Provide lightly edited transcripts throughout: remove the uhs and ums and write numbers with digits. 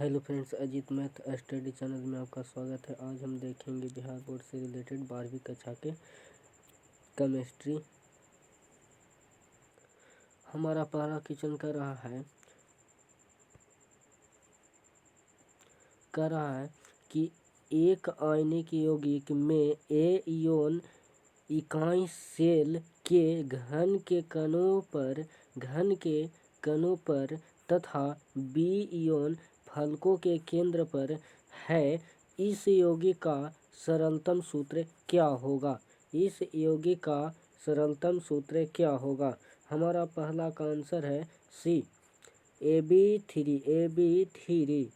Hello friends, Ajit math study channel में आपका स्वागत है। आज हम देखेंगे बिहार बोर्ड से रिलेटेड 12वीं कक्षा के केमिस्ट्री। हमारा पहला क्वेश्चन कर रहा है कि एक आयनिक यौगिक में ए इयोन इकाई सेल के घन के कणों पर तथा बी इयोन फलकों के केंद्र पर है। इस यौगिक का सरलतम सूत्र क्या होगा? इस यौगिक का सरलतम सूत्र क्या होगा? हमारा पहला का आंसर है सी, AB3।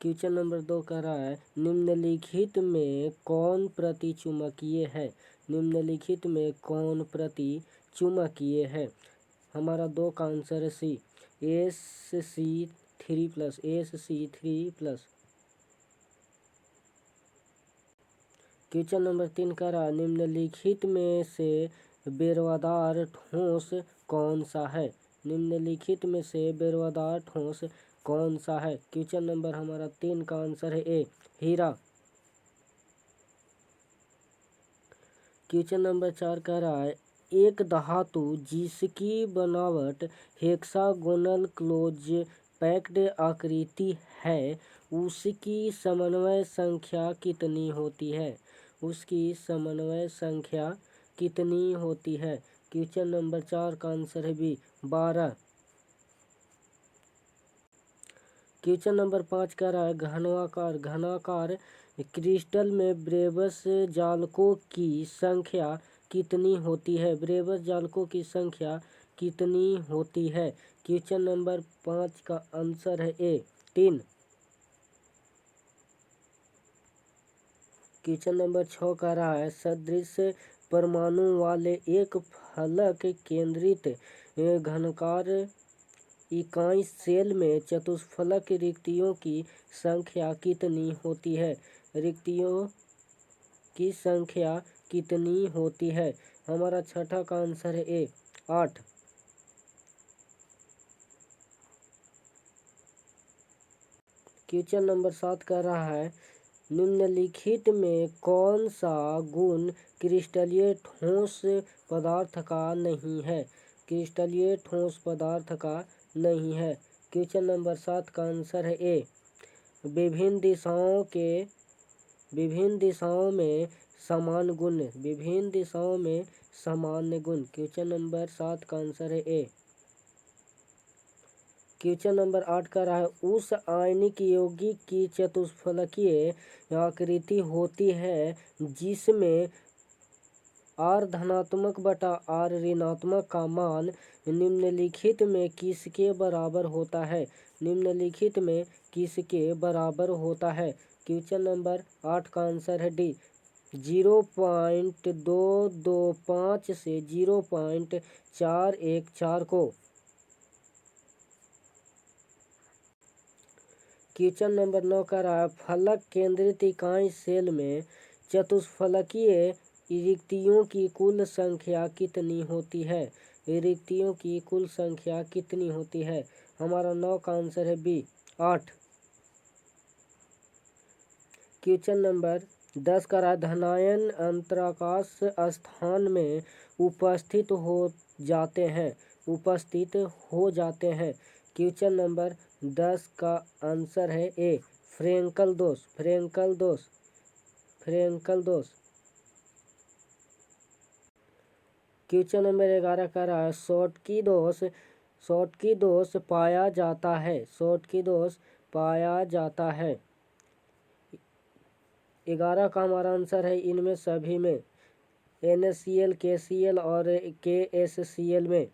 क्वेश्चन नंबर 2 कह रहा है निम्नलिखित में कौन प्रतिचुंबकीय है? निम्नलिखित में कौन प्रतिचुंबकीय है? हमारा 2 का आंसर है सी, Sc3+। क्वेश्चन नंबर 3 कह रहा है निम्नलिखित में से बेरवादार ठोस कौन सा है? निम्नलिखित में से बेरवादार ठोस कौन सा है? क्वेश्चन नंबर हमारा 3 का आंसर है ए, हीरा। क्वेश्चन नंबर 4 कह रहा है एक धातु जिसकी बनावट हेक्सागोनल क्लोज पैक्ड आकृति है उसकी समन्वय संख्या कितनी होती है? उसकी समन्वय संख्या कितनी होती है? क्वेश्चन नंबर 4 का आंसर है बी, 12। क्वेश्चन नंबर 5 कह रहा है घनाकार क्रिस्टल में ब्रेबस जालकों की संख्या कितनी होती है? ब्रेबस जालकों की संख्या कितनी होती है? क्वेश्चन नंबर 5 का आंसर है ए, 3। क्वेश्चन नंबर 6 कह रहा है सदृश परमाणु वाले एक फलक केंद्रित घनाकार इकाई सेल में चतुष्फलक रिक्तियों की संख्या कितनी होती है? रिक्तियों की संख्या कितनी होती है? हमारा छठा का आंसर है ए, 8। क्वेश्चन नंबर 7 कह रहा है निम्नलिखित में कौन सा गुण क्रिस्टलीय ठोस पदार्थ का नहीं है? क्रिस्टलीय ठोस पदार्थ का नहीं है। क्वेश्चन नंबर 7 का आंसर है ए, विभिन्न दिशाओं में समान गुण। विभिन्न दिशाओं में समान गुण। क्वेश्चन नंबर 7 का आंसर है ए। क्वेश्चन नंबर 8 का रहा है उस आयनिक यौगिक की चतुष्फलकीय आकृति होती है जिसमें R धनात्मक बटा R ऋणात्मक का मान निम्नलिखित में किसके बराबर होता है? निम्नलिखित में किसके बराबर होता है? क्वेश्चन नंबर 8 का आंसर है डी, 0.225 से 0.414 को। क्वेश्चन नंबर 9 का रहा है फलक केंद्रित इकाई सेल में चतुष्फलकीय रिक्तियों की कुल संख्या कितनी होती है? रिक्तियों की कुल संख्या कितनी होती है? हमारा 9 का आंसर है बी, 8। क्वेश्चन नंबर 10 का रहा धनायन अंतराकाश स्थान में उपस्थित हो जाते हैं। क्वेश्चन नंबर 10 का आंसर है ए, फ्रेंकल दोष। क्वेश्चन नंबर 11 का रहा है शॉटकी दोष पाया जाता है। 11 का हमारा आंसर है इनमें सभी में, NaCl, KCl और KSCl में।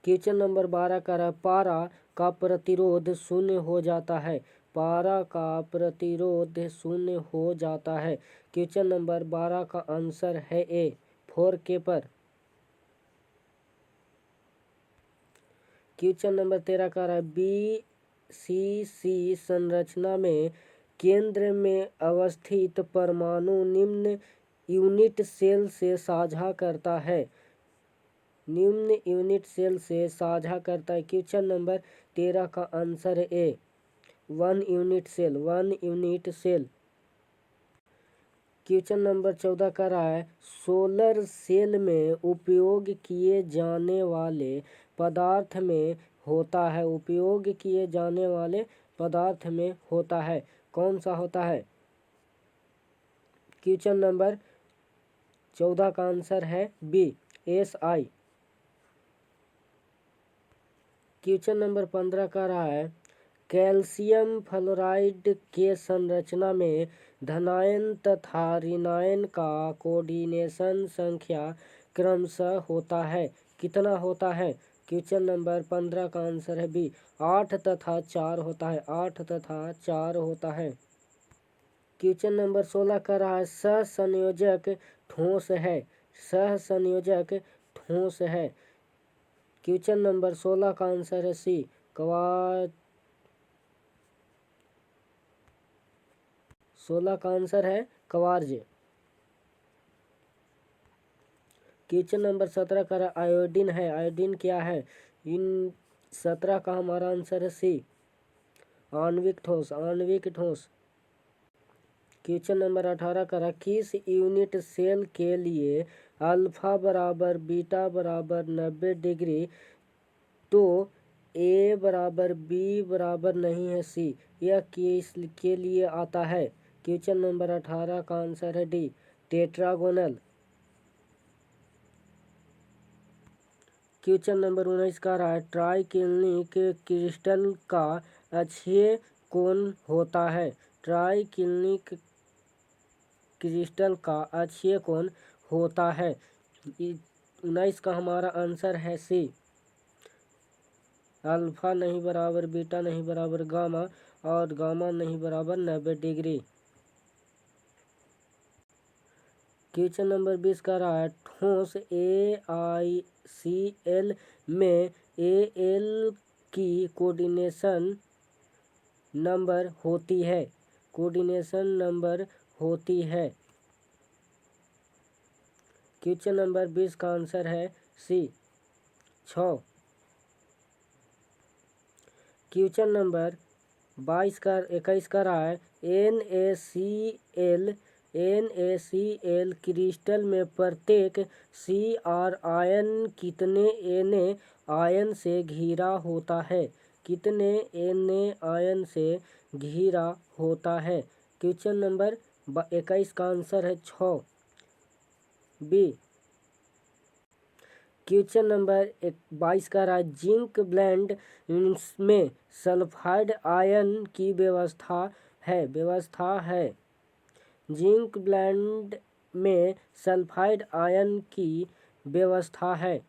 क्वेश्चन नंबर 12 का रहा पारा का प्रतिरोध शून्य हो जाता है। पारा का प्रतिरोध शून्य हो जाता है। क्वेश्चन नंबर 12 का आंसर है ए, 4K पर। क्वेश्चन नंबर 13 का रहा BCC संरचना में केंद्र में अवस्थित परमाणु निम्न यूनिट सेल से साझा करता है? निम्न यूनिट सेल से साझा करता है। क्वेश्चन नंबर 13 का आंसर है A, 1 unit cell, 1 unit cell. Question number 14 का रहा है सोलर सेल में उपयोग किए जाने वाले पदार्थ में होता है, उपयोग किए जाने वाले पदार्थ में होता है, कौन सा होता है? क्वेश्चन नंबर 14 का आंसर है बी, SI। क्वेश्चन नंबर 15 का रहा है कैल्शियम फ्लोराइड के संरचना में धनायन तथा ऋणायन का कोऑर्डिनेशन संख्या क्रमशः होता है, कितना होता है? क्वेश्चन नंबर 15 का आंसर है बी, 8 तथा 4 होता है, 8 तथा 4 होता है। क्वेश्चन नंबर 16 का रहा है सहसंयोजक ठोस है, सहसंयोजक ठोस है। क्वेश्चन नंबर 16 का आंसर है सी, क्वार्ज। 16 का आंसर है क्वार्ज। क्वेश्चन नंबर 17 का आयोडीन है, आयोडीन क्या है? इन 17 का हमारा आंसर है सी, आणविक ठोस, आणविक ठोस। क्वेश्चन नंबर 18 का किस यूनिट सेल के लिए अल्फा बराबर बीटा बराबर 90 डिग्री तो ए बराबर बी बराबर नहीं है सी, यह किस के लिए आता है? क्वेश्चन नंबर 18 का आंसर है डी, टेट्रागोनल। क्वेश्चन नंबर 19 का रहा है ट्राइक्लिनिक क्रिस्टल का अक्षीय कोण होता है, ट्राइक्लिनिक क्रिस्टल का अक्षीय कोण होता है। 19 का हमारा आंसर है सी, अल्फा नहीं बराबर बीटा नहीं बराबर गामा और गामा नहीं बराबर 90 डिग्री। क्वेश्चन नंबर 20 का रहा है ठोस AiCl में Al की कोऑर्डिनेशन नंबर होती है, कोऑर्डिनेशन नंबर होती है। क्वेश्चन नंबर 20 का आंसर है सी, 6। क्वेश्चन नंबर 21 का रहा है NaCl क्रिस्टल में प्रत्येक Cr आयन कितने Na आयन से घिरा होता है, कितने Na आयन से घिरा होता है? क्वेश्चन नंबर 21 का आंसर है 6, बी। क्वेश्चन नंबर 22 का रहा जिंक ब्लेंड में सल्फाइड आयन की व्यवस्था है, जिंक ब्लेंड में सल्फाइड आयन की व्यवस्था है।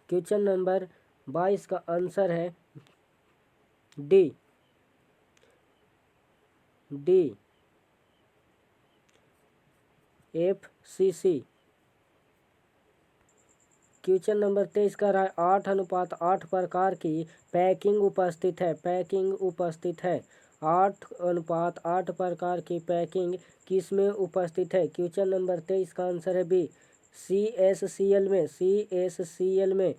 क्वेश्चन नंबर 22 का आंसर है डी, FCC। क्वेश्चन नंबर 23 का रहा है 8:8 प्रकार की पैकिंग उपस्थित है, पैकिंग उपस्थित है, 8:8 प्रकार की पैकिंग किसमें उपस्थित है? क्वेश्चन नंबर 23 का आंसर है बी, CaCl में, CaCl में।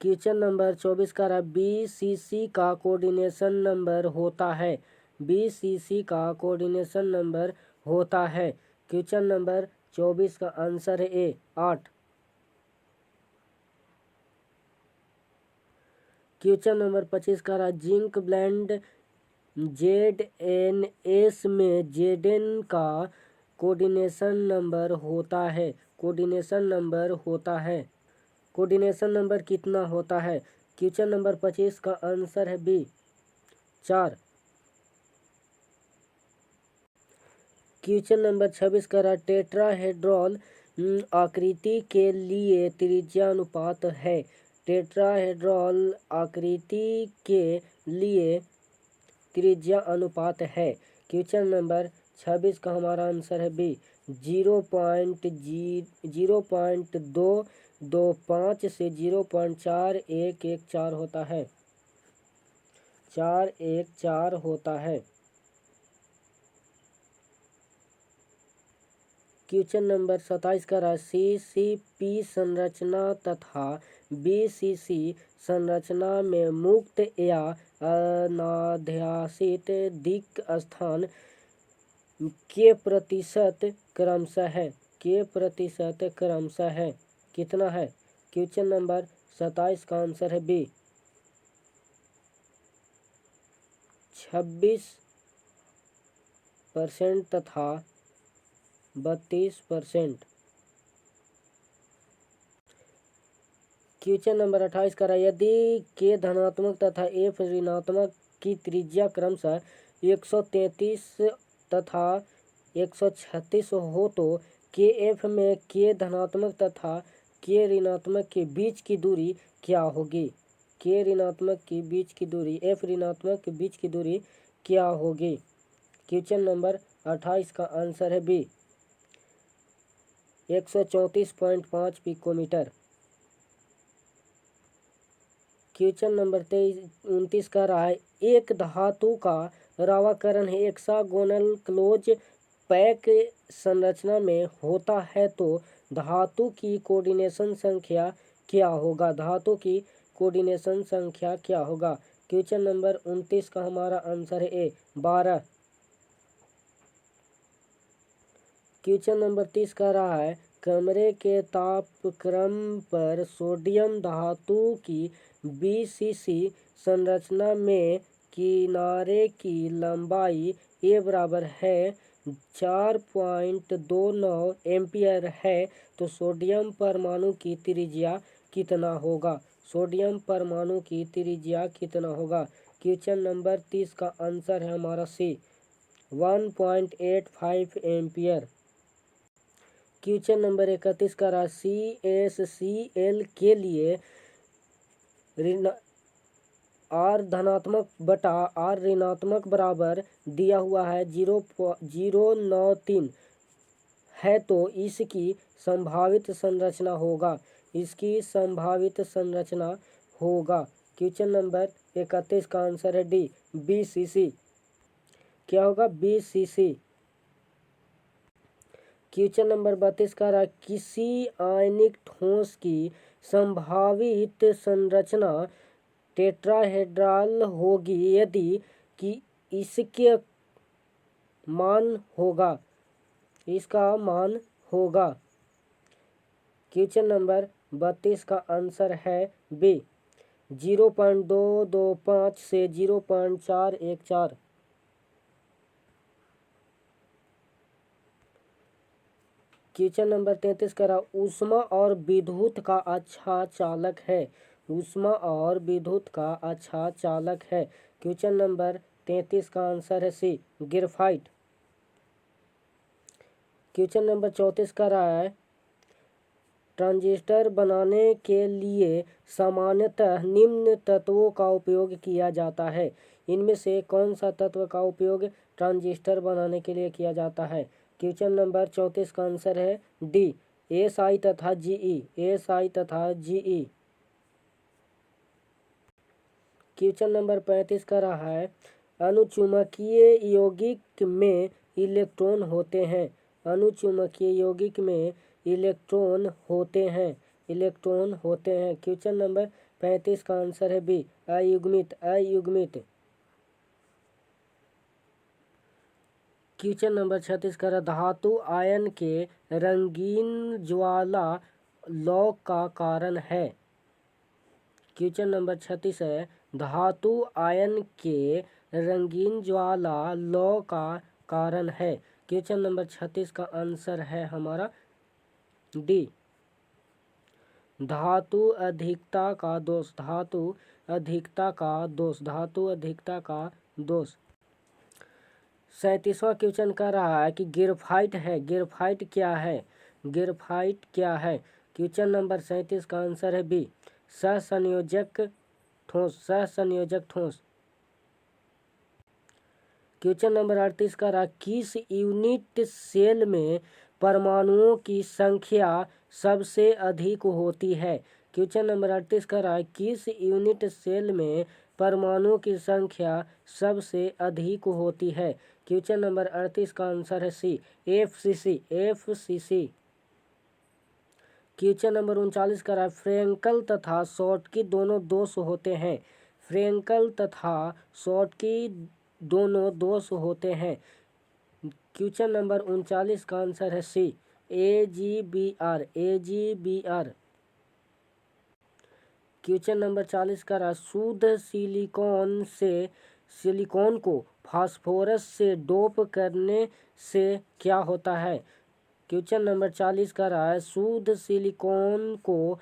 क्वेश्चन नंबर 24 का रहा BCC का कोऑर्डिनेशन नंबर होता है, BCC का कोऑर्डिनेशन नंबर होता है। क्वेश्चन नंबर 24 का आंसर है ए, 8। क्वेश्चन नंबर 25 का रहा जिंक ब्लेंड ZnS में Zn का कोऑर्डिनेशन नंबर होता है, कोऑर्डिनेशन नंबर होता है, कोऑर्डिनेशन नंबर कितना होता है? क्वेश्चन नंबर 25 का आंसर है बी, 4। क्वेश्चन नंबर 26 का रहा टेट्राहेड्रॉल आकृति के लिए त्रिज्या अनुपात है, टेट्राहेड्रॉल आकृति के लिए त्रिज्या अनुपात है। क्वेश्चन नंबर 26 का हमारा आंसर है बी, 0.225 से 0.4114 होता है, 414 होता है। क्वेश्चन नंबर 27 का राशि CP संरचना तथा BCC संरचना में मुक्त या अनाध्यासित दिक् स्थान के प्रतिशत क्रमशः है कितना है। क्वेश्चन नंबर 27 का आंसर है बी 26% तथा 32%। क्वेश्चन नंबर 28 का यदि के धनात्मक तथा एफ ऋणात्मक की त्रिज्या क्रमशः 133 तथा 136 हो तो के एफ में के धनात्मक तथा के ऋणात्मक के बीच की दूरी क्या होगी। के ऋणात्मक के बीच की दूरी एफ ऋणात्मक के बीच की दूरी क्या होगी। क्वेश्चन नंबर 28 का आंसर है बी 134.5 पिकोमीटर। क्वेश्चन नंबर 29 का रहा है एक धातु का रावाकरण हेक्सागोनल क्लोज पैक संरचना में होता है तो धातु की कोऑर्डिनेशन संख्या क्या होगा। धातु की कोऑर्डिनेशन संख्या क्या होगा। क्वेश्चन नंबर 29 का हमारा आंसर है ए 12। क्वेश्चन नंबर 30 का रहा है कमरे के तापक्रम पर सोडियम धातु की BCC संरचना में किनारे की लंबाई ए बराबर है 4.29 एम्पियर है तो सोडियम परमाणु की त्रिज्या कितना होगा। सोडियम परमाणु की त्रिज्या कितना होगा। क्वेश्चन नंबर 30 का आंसर है हमारा सी 1.85 एम्पियर। क्वेश्चन नंबर 31 का राशि CSCl के लिए R धनात्मक बटा R ऋणात्मक बराबर दिया हुआ है 0.093 है तो इसकी संभावित संरचना होगा। क्वेश्चन नंबर 31 का आंसर है डी BCC। क्या होगा BCC। क्वेश्चन नंबर 32 का रहा किसी आयनिक ठोस की संभावित संरचना टेट्राहेड्रल होगी यदि कि इसका मान होगा। क्वेश्चन नंबर 32 का आंसर है बी 0.225 से 0.414। क्वेश्चन नंबर 33 का रहा ऊष्मा और विद्युत का अच्छा चालक है। ऊष्मा और विद्युत का अच्छा चालक है। क्वेश्चन नंबर 33 का आंसर है सी ग्रेफाइट। क्वेश्चन नंबर 34 का रहा है ट्रांजिस्टर बनाने के लिए सामान्यतः निम्न तत्वों का उपयोग किया जाता है। इनमें से कौन सा तत्व का उपयोग ट्रांजिस्टर बनाने के लिए किया जाता है। क्वेश्चन नंबर 34 का आंसर है डी SI तथा GE। क्वेश्चन नंबर 35 का रहा है अनुचुंबकीय यौगिक में इलेक्ट्रॉन होते हैं। अनुचुंबकीय यौगिक में इलेक्ट्रॉन होते हैं। क्वेश्चन नंबर 35 का आंसर है बी अयुग्मित। क्वेश्चन नंबर 36 का धातु आयन के रंगीन ज्वाला लौ का कारण है। क्वेश्चन नंबर 36 है धातु आयन के रंगीन ज्वाला लौ का कारण है। क्वेश्चन नंबर 36 का आंसर है हमारा डी धातु अधिकता का दोष। 37वां क्वेश्चन कर रहा है कि ग्रेफाइट क्या है। क्वेश्चन नंबर 37 का आंसर है बी सहसंयोजक ठोस। क्वेश्चन नंबर 38 का रहा किस यूनिट सेल में परमाणुओं की संख्या सबसे अधिक होती है। क्वेश्चन नंबर 38 का रहा किस यूनिट सेल में परमाणुओं की संख्या सबसे अधिक होती है। क्वेश्चन नंबर 38 का आंसर है सी, एफसीसी। क्वेश्चन नंबर 39 का है फ्रैंकल तथा शॉर्टकी दोनों दोष होते हैं। फ्रैंकल तथा शॉर्टकी दोनों दोष होते हैं। क्वेश्चन नंबर 39 का आंसर है सी, AGBR। क्वेश्चन नंबर 40 का रहा शुद्ध सिलिकॉन को फास्फोरस से डोप करने से क्या होता है। क्वेश्चन नंबर 40 का रहा है शुद्ध सिलिकॉन को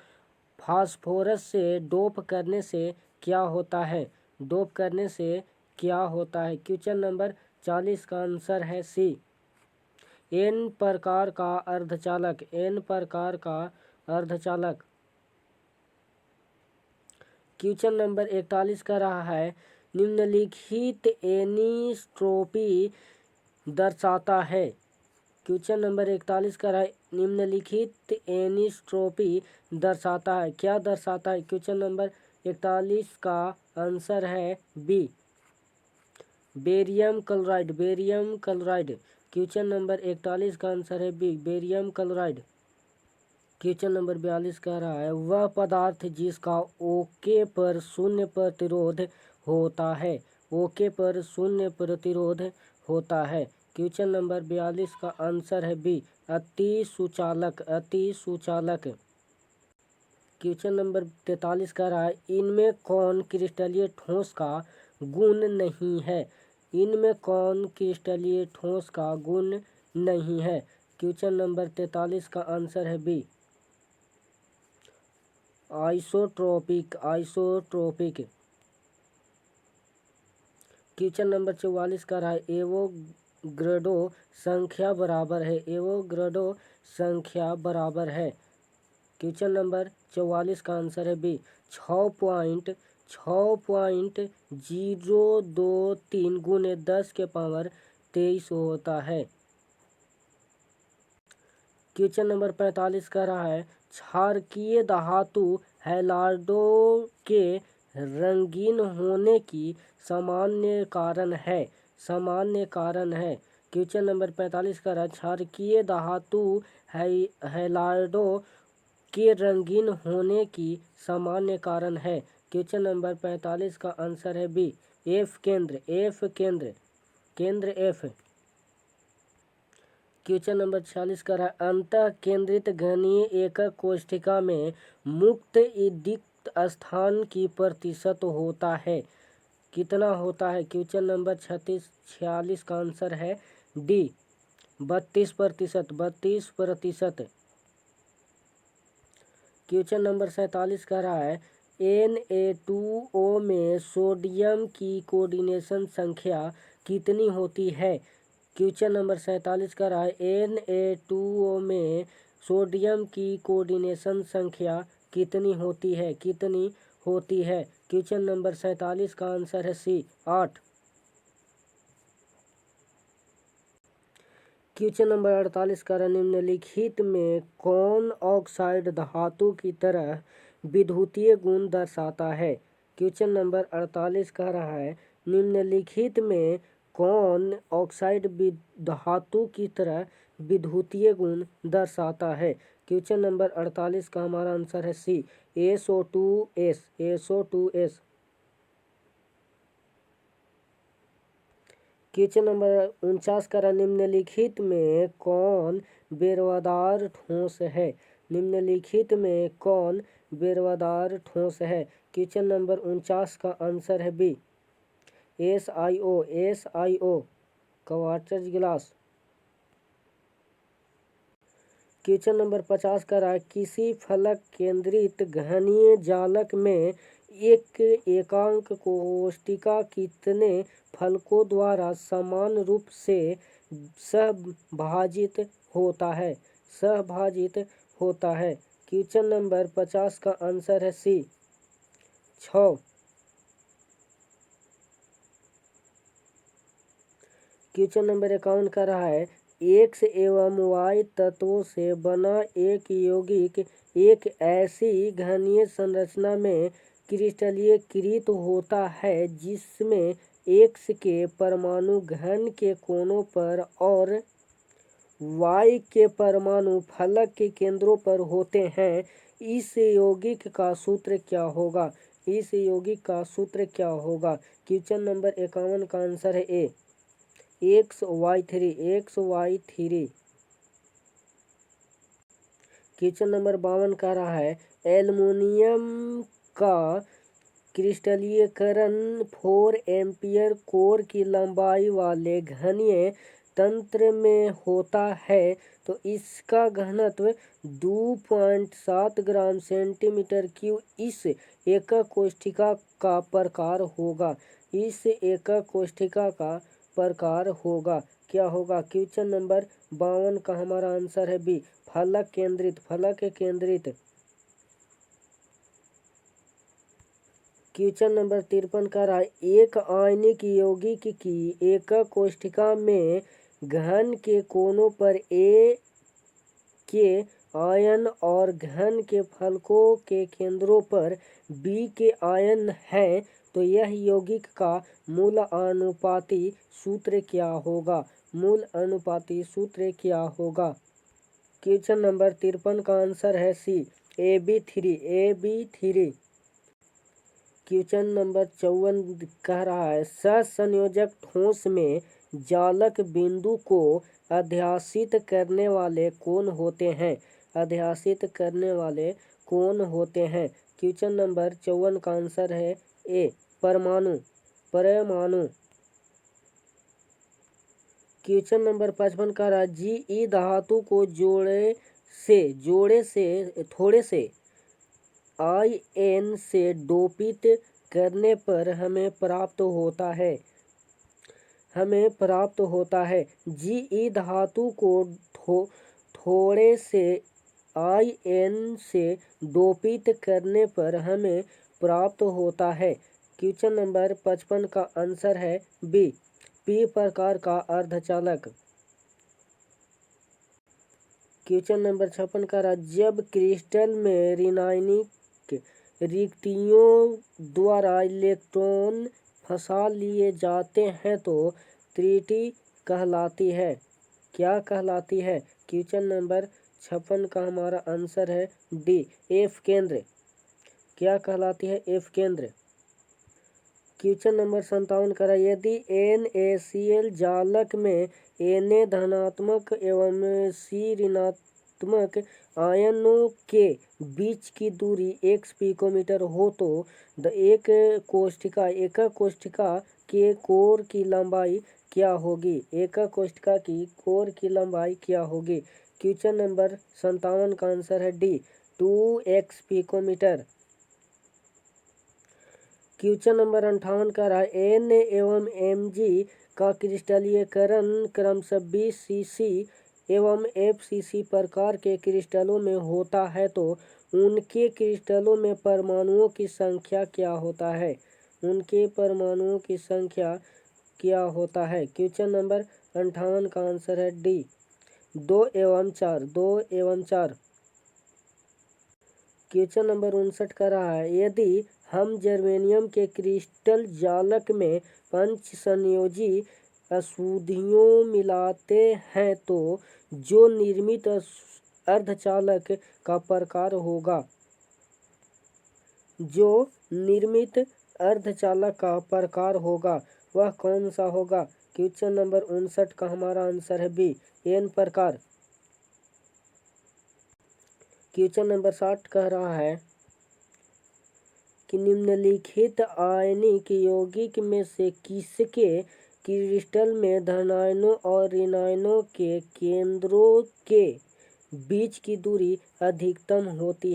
फास्फोरस से डोप करने से क्या होता है। क्वेश्चन नंबर 40 का आंसर है सी, N प्रकार का अर्धचालक। क्वेश्चन नंबर 41 का रहा है निम्नलिखित एनिस्ट्रोपी दर्शाता है। क्वेश्चन नंबर 41 का रहा है निम्नलिखित एनिस्ट्रोपी दर्शाता है, क्या दर्शाता है। क्वेश्चन नंबर 41 का आंसर है B, barium chloride. Question number 41 का आंसर है B, barium chloride. Question number 42 का रहा है वह पदार्थ जिसका ओके पर शून्य प्रतिरोध होता है। क्वेश्चन नंबर 42 का आंसर है बी, अति सुचालक। क्वेश्चन नंबर 43 का रहा है इनमें कौन क्रिस्टलीय ठोस का गुण नहीं है। क्वेश्चन नंबर 43 का आंसर है बी, आइसोट्रोपिक। क्वेश्चन नंबर 44 का रहा है एवोगैड्रो संख्या बराबर है। क्वेश्चन नंबर 44 का आंसर है बी, 6.023 गुने 10 के पावर 23 होता है। क्वेश्चन नंबर 45 का रहा है क्षारकीय धातु हैलाइडो के रंगीन होने की सामान्य कारण है। क्वेश्चन नंबर 45 का रहा है क्षारकीय धातु हैलाइडो के रंगीन होने की सामान्य कारण है। क्वेश्चन नंबर 45 का आंसर है बी, एफ केंद्र एफ। क्वेश्चन नंबर 46 का है अंतः केंद्रित घनीय एकक कोशिका में मुक्त रिक्त स्थान की प्रतिशत होता है, कितना होता है। क्वेश्चन नंबर 46 का आंसर है डी, 32%। क्वेश्चन नंबर 47 का रहा है Na2O में सोडियम की कोऑर्डिनेशन संख्या कितनी होती है। क्वेश्चन नंबर 47 का रहा है Na2O में सोडियम की कोऑर्डिनेशन संख्या कितनी होती है। क्वेश्चन नंबर 47 का आंसर है सी, 8। क्वेश्चन नंबर 48 का निम्नलिखित में कौन ऑक्साइड धातु की तरह विद्युतीय गुण दर्शाता है। क्वेश्चन नंबर 48 का रहा है निम्नलिखित में कौन ऑक्साइड धातु की तरह विद्युतीय गुण दर्शाता है। क्वेश्चन नंबर 48 का हमारा आंसर है सी, SO2S। क्वेश्चन नंबर 49 का निम्नलिखित में कौन बेरवादार ठोस है। क्वेश्चन नंबर 49 का आंसर है B, SiO quartz glass. Question number 50 का है किसी फलक केंद्रित घनीय जालक में एक एकांक कोशिका कितने फलकों द्वारा समान रूप से सहभाजित होता है। क्वेश्चन नंबर 50 का आंसर है सी, 6। क्वेश्चन नंबर 51 का रहा है X एवं Y तत्वों से बना एक यौगिक एक ऐसी घनीय संरचना में क्रिस्टलीकृत होता है जिसमें एक्स के परमाणु घन के कोनों पर और वाई के परमाणु फलक के केंद्रों पर होते हैं। इस यौगिक का सूत्र क्या होगा? इस यौगिक का सूत्र क्या होगा? क्वेश्चन नंबर 51 का आंसर है ए, XY3। क्वेश्चन नंबर 52 कह रहा है एल्युमिनियम का क्रिस्टलीकरण 4 एम्पीयर कोर की लंबाई वाले घनीय तंत्र में होता है तो इसका घनत्व 2.7 ग्राम सेंटीमीटर क्यूब इस एकक कोष्ठिका का प्रकार होगा। इस एकक कोष्ठिका का प्रकार होगा क्या होगा? क्वेश्चन नंबर 52 का हमारा आंसर है बी, फलक केंद्रित। क्वेश्चन नंबर 53 का रहा एक आयनिक यौगिक की एकक कोष्ठिका में घन के कोनों पर ए के आयन और घन के फलकों के केंद्रों पर बी के आयन हैं तो यह यौगिक का मूल अनुपाती सूत्र क्या होगा? क्वेश्चन नंबर 53 का आंसर है सी, AB3। क्वेश्चन नंबर 54 कह रहा है सहसंयोजक ठोस में जालक बिंदु को अध्यासित करने वाले कौन होते हैं? क्वेश्चन नंबर 54 का आंसर है ए, परमाणु। क्वेश्चन नंबर 55 का रहा जी धातु को थोड़े से आयन से डोपित करने पर हमें प्राप्त होता है। जी धातु को थोड़े से आयन से डोपित करने पर हमें प्राप्त होता है। क्वेश्चन नंबर 55 का आंसर है बी, पी प्रकार का अर्धचालक। क्वेश्चन नंबर 56 का जब क्रिस्टल में ऋणायनिक रिक्तियों द्वारा इलेक्ट्रॉन फंसा लिए जाते हैं तो त्रुटि कहलाती है। क्या कहलाती है? क्वेश्चन नंबर 56 का हमारा आंसर है डी, एफ केंद्र। क्या कहलाती है? एफ केंद्र। क्वेश्चन नंबर 57 का यदि NaCl जालक में Na धनात्मक एवं C ऋणात्मक आयनों के बीच की दूरी x पिकोमीटर हो तो एकक कोष्ठिका के कोर की लंबाई क्या होगी? क्वेश्चन नंबर 57 का आंसर है D, 2x picometre. Question number 58 का रहा N एवं Mg का क्रिस्टलीकरण क्रमशः BCC एवं FCC प्रकार के क्रिस्टलों में होता है तो उनके क्रिस्टलों में परमाणुओं की संख्या क्या होता है? क्वेश्चन नंबर 58 का आंसर है डी, 2 एवं 4। क्वेश्चन नंबर 59 का रहा है यदि हम जर्मेनियम के क्रिस्टल जालक में 5 संयोजी अशुद्धियों मिलाते हैं तो जो निर्मित अर्धचालक का प्रकार होगा वह कौन सा होगा? क्वेश्चन नंबर 59 का हमारा आंसर है बी, एन प्रकार। क्वेश्चन नंबर 60 कह रहा है कि निम्नलिखित आयनिक यौगिक में से किसके क्रिस्टल में धनायनों और ऋणायनों के केंद्रों के बीच की दूरी अधिकतम होती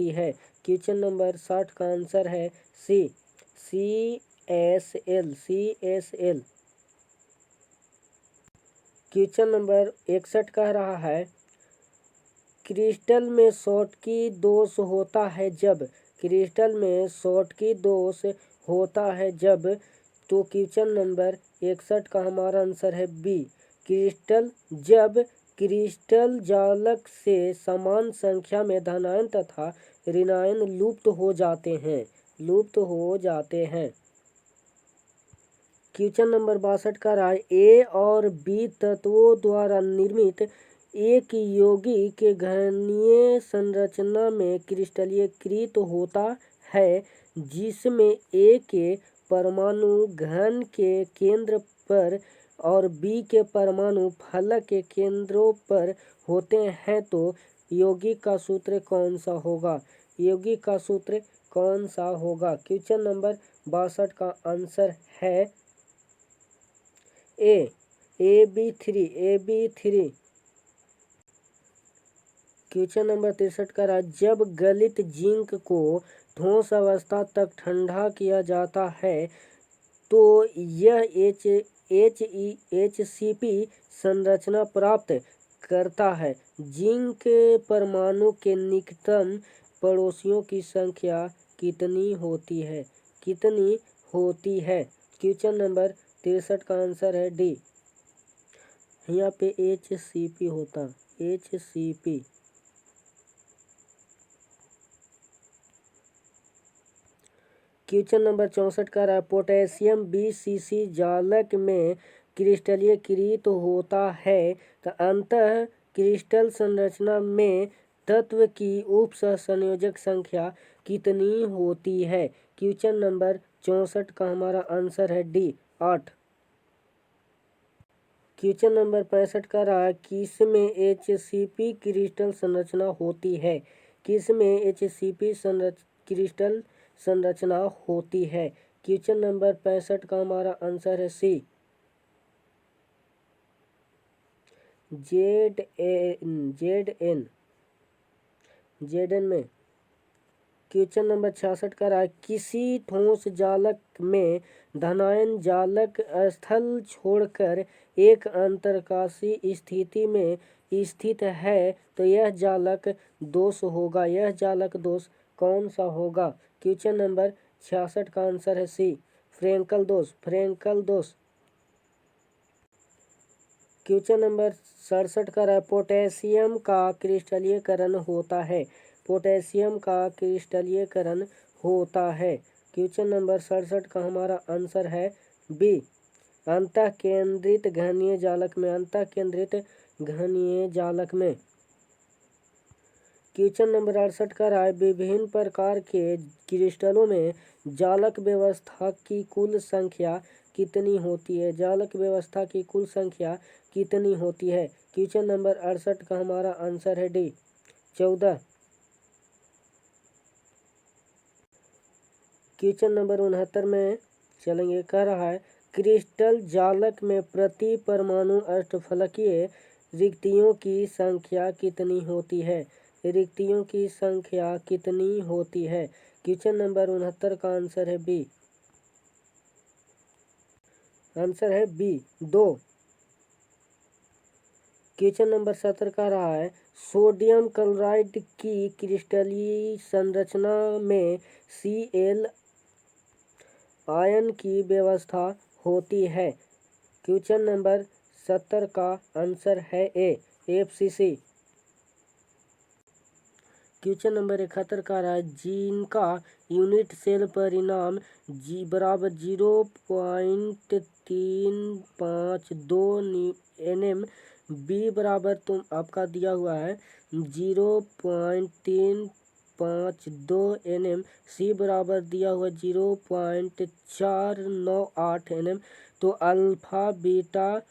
है? क्वेश्चन नंबर 60 का आंसर है सी, CSL। क्वेश्चन नंबर 61 कह रहा है क्रिस्टल में शॉटकी दोष होता है जब तो क्वेश्चन नंबर 61 का हमारा आंसर है बी, जब क्रिस्टल जालक से समान संख्या में धनायन तथा ऋणायन लुप्त हो जाते हैं। लुप्त हो जाते हैं। क्वेश्चन नंबर 62 का रहा है, ए और बी तत्वों द्वारा निर्मित एक यौगिक के घनीय संरचना में क्रिस्टलीकृत होता है, जिसमें ए के परमाणु घन के केंद्र पर और बी के परमाणु फलक के केंद्रों पर होते हैं। तो यौगिक का सूत्र कौन सा होगा? यौगिक का सूत्र कौन सा होगा? क्वेश्चन नंबर 62 का आंसर है AB3। क्वेश्चन नंबर 63 का रहा, जब गलित जिंक को ठोस अवस्था तक ठंडा किया जाता है तो यह HCl संरचना प्राप्त करता है। जिंक परमाणु के निकटतम पड़ोसियों की संख्या कितनी होती है? कितनी होती है? क्वेश्चन नंबर 63 का आंसर है डी। यहाँ पे HCl होता, HCl। क्वेश्चन नंबर 64 का रहा, पोटेशियम BCC जालक में क्रिस्टलीकृत होता है तो अंतः क्रिस्टल संरचना में तत्व की उप सहसंयोजक संख्या कितनी होती है? क्वेश्चन नंबर 64 का हमारा आंसर है डी, 8। क्वेश्चन नंबर 65 का रहा, किसमें HCl क्रिस्टल संरचना होती है? किसमें HCl क्रिस्टल संरचना होती है? क्वेश्चन नंबर 65 का हमारा आंसर है सी, Zn में। क्वेश्चन नंबर 66 का रहा, किसी ठोस जालक में धनायन जालक स्थल छोड़कर एक अंतरकाशीय स्थिति में स्थित है तो यह जालक दोष होगा। यह जालक दोष कौन सा होगा? क्वेश्चन नंबर 66 का आंसर है सी, फ्रेंकल दोष, फ्रेंकल दोष। क्वेश्चन नंबर 67 का रहा, पोटेशियम का क्रिस्टलीकरण होता है। पोटेशियम का क्रिस्टलीकरण होता है। क्वेश्चन नंबर 67 का हमारा आंसर है बी, अंतः केंद्रित घनीय जालक में, अंतः केंद्रित घनीय जालक में। क्वेश्चन नंबर 68 का रहा, विभिन्न प्रकार के क्रिस्टलों में जालक व्यवस्था की कुल संख्या कितनी होती है? जालक व्यवस्था की कुल संख्या कितनी होती है? क्वेश्चन नंबर 68 का हमारा आंसर है डी, 14। क्वेश्चन नंबर 69 में चलेंगे, कह रहा है क्रिस्टल जालक में प्रति परमाणु अष्टफलकीय रिक्तियों की संख्या कितनी होती है? रिक्तियों की संख्या कितनी होती है? क्वेश्चन नंबर 69 का आंसर है बी, आंसर है बी, 2। क्वेश्चन नंबर 70 का रहा है, सोडियम क्लोराइड की क्रिस्टलीय संरचना में Cl आयन की व्यवस्था होती है। क्वेश्चन नंबर 70 का आंसर है ए, FCC। क्वेश्चन नंबर 71 का रहा है, जिनका यूनिट सेल परिमाण बराबर 0.352 nm, बी बराबर तुम आपका दिया हुआ है 0.352 nm, सी बराबर दिया हुआ 0.498 nm, तो अल्फा बीटा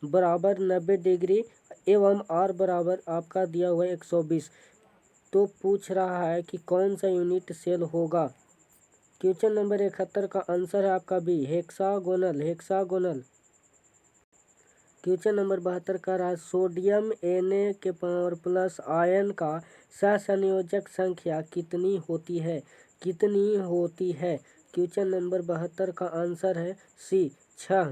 बराबर 90 डिग्री एवं आर बराबर आपका दिया हुआ 120। तो पूछ रहा है कि कौन सा यूनिट सेल होगा? क्वेश्चन नंबर 71 का आंसर है आपका B, hexagonal, hexagonal. Question number 72 का रहा, सोडियम Na+ आयन का सहसंयोजक संख्या कितनी होती है? कितनी होती है? क्वेश्चन नंबर 72 का आंसर है सी, 6।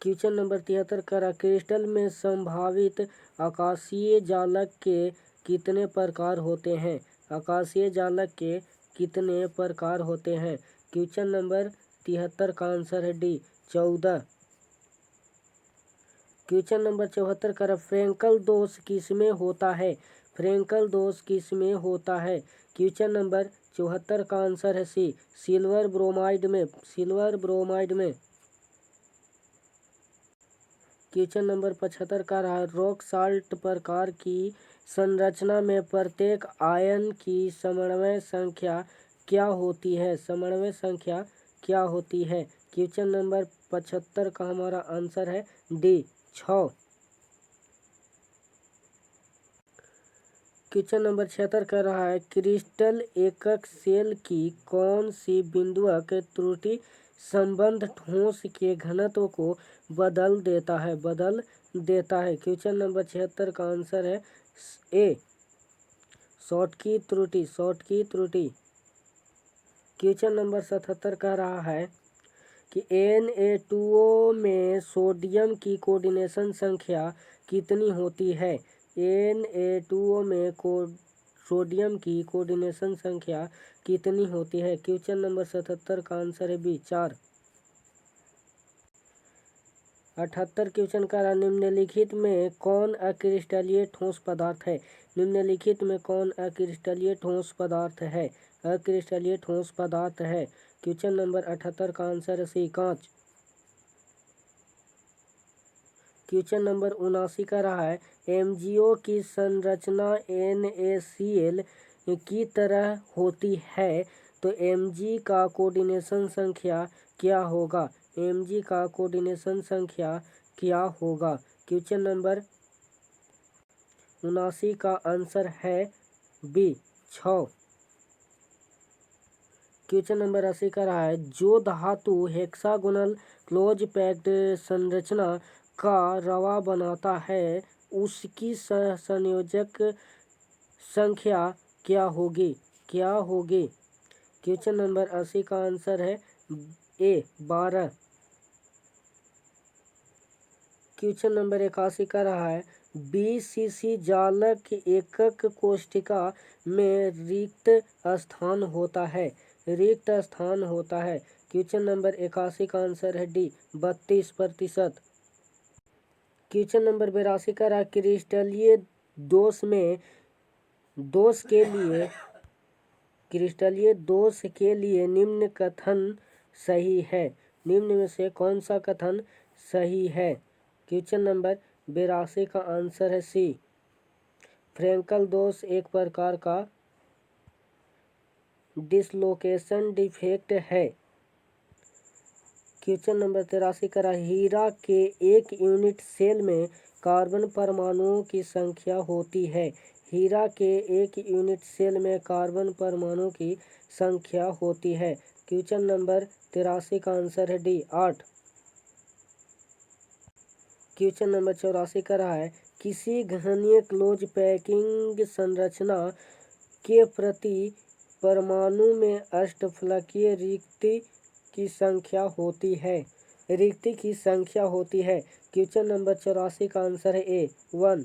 क्वेश्चन नंबर 73 का रहा, क्रिस्टल में संभावित आकाशीय जालक के कितने प्रकार होते हैं? आकाशीय जालक के कितने प्रकार होते हैं? क्वेश्चन नंबर 73 का आंसर है डी, 14। क्वेश्चन नंबर 74 का रहा, फ्रेंकल दोष किसमें होता है? फ्रेंकल दोष किसमें होता है? क्वेश्चन नंबर 74 का आंसर है सी, सिल्वर ब्रोमाइड में। क्वेश्चन नंबर 75 का रहा है, रॉक साल्ट प्रकार की संरचना में प्रत्येक आयन की समन्वय संख्या क्या होती है? क्वेश्चन नंबर 75 का हमारा आंसर है डी, 6। क्वेश्चन नंबर 76 कर रहा है, क्रिस्टल एकक सेल की कौन सी बिंदुक त्रुटि संबंध ठोस के घनत्व को बदल देता है? क्वेश्चन नंबर 76 का आंसर है ए, शॉटकी त्रुटि। क्वेश्चन नंबर 77 कह रहा है कि Na2O में सोडियम की कोऑर्डिनेशन संख्या कितनी होती है? Na2O में सोडियम की कोऑर्डिनेशन संख्या कितनी होती है? क्वेश्चन नंबर 77 का आंसर है बी, 4। 78 क्वेश्चन का रहा, निम्नलिखित में कौन अक्रिस्टलीय ठोस पदार्थ है? अक्रिस्टलीय ठोस पदार्थ है। क्वेश्चन नंबर 78 का आंसर है सी, कांच। क्वेश्चन नंबर 79 का रहा है, MgO की संरचना NaCl की तरह होती है तो Mg का कोऑर्डिनेशन संख्या क्या होगा? क्वेश्चन नंबर 79 का आंसर है बी, 6। क्वेश्चन नंबर 80 का रहा है, जो धातु हेक्सागोनल क्लोज पैक्ड संरचना का रवा बनाता है उसकी संयोजक संख्या क्या होगी? क्वेश्चन नंबर 80 का आंसर है ए, 12। क्वेश्चन नंबर 81 का रहा है, BCC जालक एकक कोष्ठिका में रिक्त स्थान होता है। क्वेश्चन नंबर 81 का आंसर है डी, 32%। क्वेश्चन नंबर 82 का रहा, क्रिस्टलीय दोष के लिए निम्न कथन सही है। निम्न में से कौन सा कथन सही है? क्वेश्चन नंबर 82 का आंसर है सी, फ्रेंकल दोष एक प्रकार का डिसलोकेशन डिफेक्ट है। क्वेश्चन नंबर 83 का हीरा के एक यूनिट सेल में कार्बन परमाणुओं की संख्या होती है। क्वेश्चन नंबर 83 का आंसर है डी, 8। क्वेश्चन नंबर 84 का रहा है, किसी घनीय क्लोज पैकिंग संरचना के प्रति परमाणु में अष्टफलकीय रिक्ति की संख्या होती है। क्वेश्चन नंबर 84 का आंसर है ए, 1।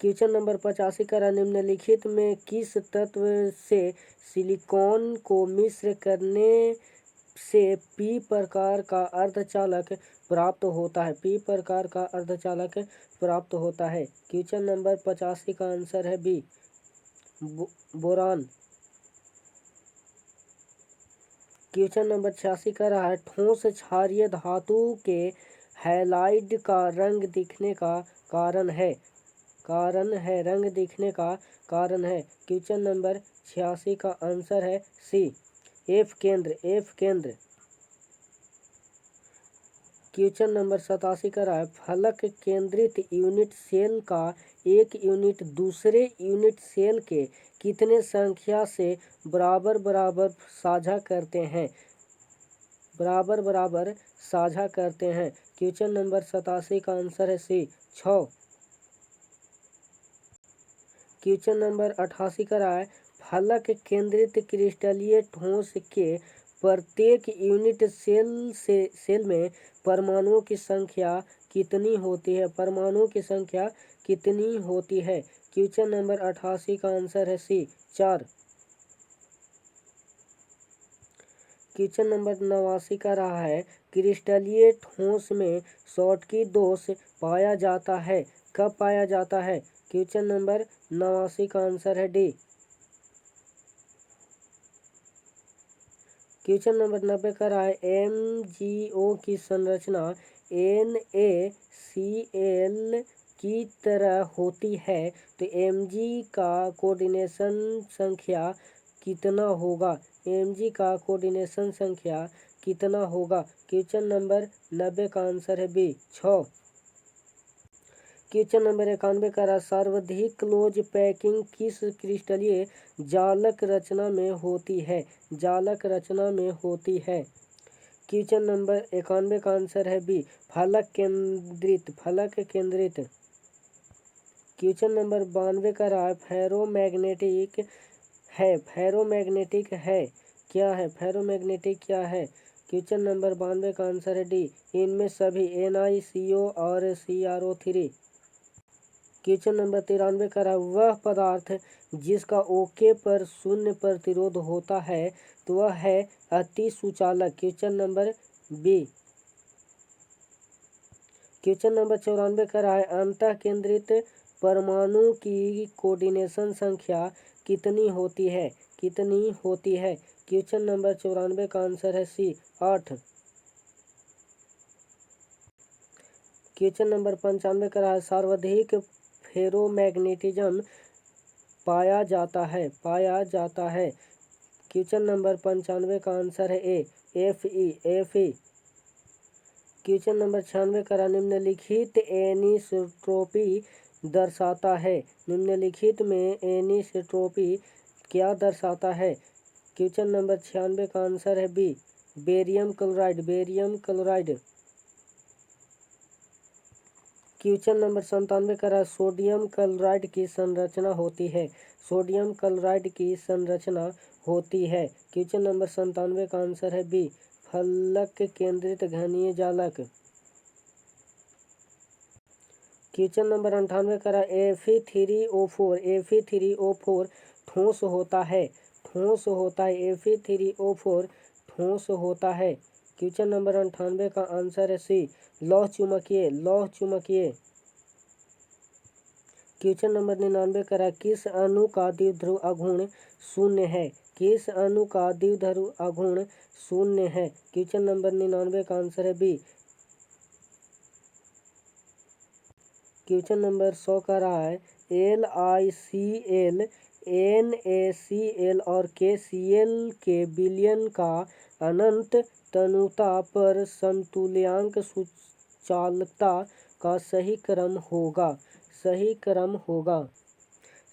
क्वेश्चन नंबर 85 का निम्नलिखित में किस तत्व से सिलिकॉन को मिश्र करने से पी प्रकार का अर्धचालक प्राप्त होता है? क्वेश्चन नंबर 85 का आंसर है बी, बोरान। क्वेश्चन नंबर 86 का रहा है, ठोस क्षारीय धातु के हैलाइड का रंग दिखने का कारण है। क्वेश्चन नंबर 86 का आंसर है सी, एफ केंद्र। क्वेश्चन नंबर 87 का रहा है, फलक केंद्रित यूनिट सेल का एक यूनिट दूसरे यूनिट सेल के कितने संख्या से बराबर साझा करते हैं? क्वेश्चन नंबर 87 का आंसर है सी, 6। क्वेश्चन नंबर 88 का रहा है, फलक केंद्रित क्रिस्टलीय ठोस के प्रत्येक यूनिट सेल में परमाणुओं की संख्या कितनी होती है? क्वेश्चन नंबर 88 का आंसर है सी, 4। क्वेश्चन नंबर 89 का रहा है क्रिस्टलीय ठोस में शॉटकी दोष पाया जाता है, कब पाया जाता है? क्वेश्चन नंबर 89 का आंसर है डी। क्वेश्चन नंबर 90 का रहा है MgO की संरचना NaCl की तरह होती है, तो Mg का कोऑर्डिनेशन संख्या कितना होगा? Mg का कोऑर्डिनेशन संख्या कितना होगा? क्वेश्चन नंबर 90 का आंसर है बी 6। क्वेश्चन नंबर 91 का रहा सर्वाधिक क्लोज पैकिंग किस क्रिस्टलीय जालक रचना में होती है? जालक रचना में होती है। क्वेश्चन नंबर 91 का आंसर है बी फलक केंद्रित, फलक केंद्रित। क्वेश्चन नंबर 92 का रहा फेरोमैग्नेटिक है, फेरोमैग्नेटिक है क्या है? फेरोमैग्नेटिक क्या है? क्वेश्चन नंबर 92 का आंसर है डी इनमें सभी NiCO और CrO3। क्वेश्चन नंबर 93 का रहा वह पदार्थ जिसका ओके पर शून्य प्रतिरोध होता है, तो वह है अति सुचालक। Question number B. Question number 94 का रहा है अंतः केंद्रित परमाणु की कोऑर्डिनेशन संख्या कितनी होती है? कितनी होती है? क्वेश्चन नंबर 94 का आंसर है सी 8। क्वेश्चन नंबर 95 का रहा है सर्वाधिक फेरोमैग्नेटिज्म पाया जाता है, पाया जाता है। क्वेश्चन नंबर 95 का आंसर है ए Fe। क्वेश्चन नंबर 96 का निम्नलिखित एनिसोट्रॉपी दर्शाता है, निम्नलिखित में एनिसोट्रॉपी क्या दर्शाता है? क्वेश्चन नंबर 96 का आंसर है B barium chloride, barium chloride. Question number 97 का सोडियम क्लोराइड की संरचना होती है, सोडियम क्लोराइड की संरचना होती है। क्वेश्चन नंबर 97 का आंसर है बी फलक केंद्रित घनीय जालक। क्वेश्चन नंबर 98 का Fe3O4 ठोस होता है, ठोस होता है। Fe3O4 ठोस होता है। क्वेश्चन नंबर 98 का आंसर है सी लौह चुंबकीय, लौह चुंबकीय। क्वेश्चन नंबर 99 का किस अणु का द्विध्रुव आघूर्ण शून्य है? किस अणु का द्विध्रुव आघूर्ण शून्य है? क्वेश्चन नंबर 99 का आंसर है बी। क्वेश्चन नंबर 100 का रहा है LiCl NaCl और KCl के विलयन का अनंत तनुता पर संतुल्यांक सुचालकता का सही क्रम होगा, सही क्रम होगा।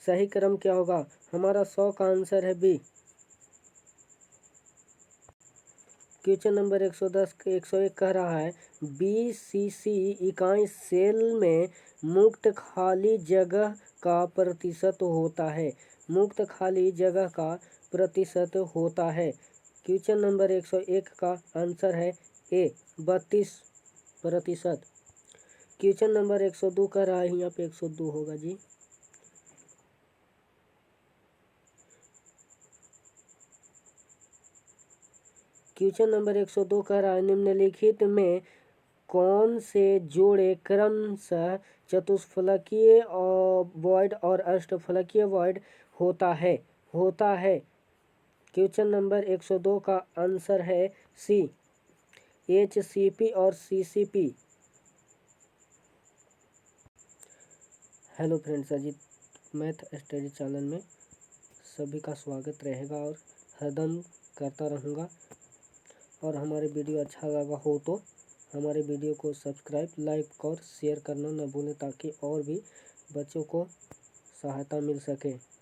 सही क्रम क्या होगा? हमारा 100 का आंसर है बी। क्वेश्चन नंबर 110 101 कह रहा है BCC इकाई सेल में मुक्त खाली जगह का प्रतिशत होता है, मुक्त खाली जगह का प्रतिशत होता है। क्वेश्चन नंबर 101 का आंसर है ए 32%। क्वेश्चन नंबर 102 कह रहा है, यहाँ पे 102 होगा जी। क्वेश्चन नंबर 102 कह रहा है निम्नलिखित में कौन से जोड़े क्रमशः चतुष्फलकीय वॉइड और अष्टफलकीय वॉइड होता है, होता है? क्वेश्चन नंबर 102 का आंसर है सी HCP और CCP। Hello friends, Ajit math study channel में सभी का स्वागत रहेगा और हरदम करता रहूँगा। और हमारे वीडियो अच्छा लगा हो तो हमारे वीडियो को सब्सक्राइब, लाइक और शेयर करना न भूलें, ताकि और भी बच्चों को सहायता मिल सके।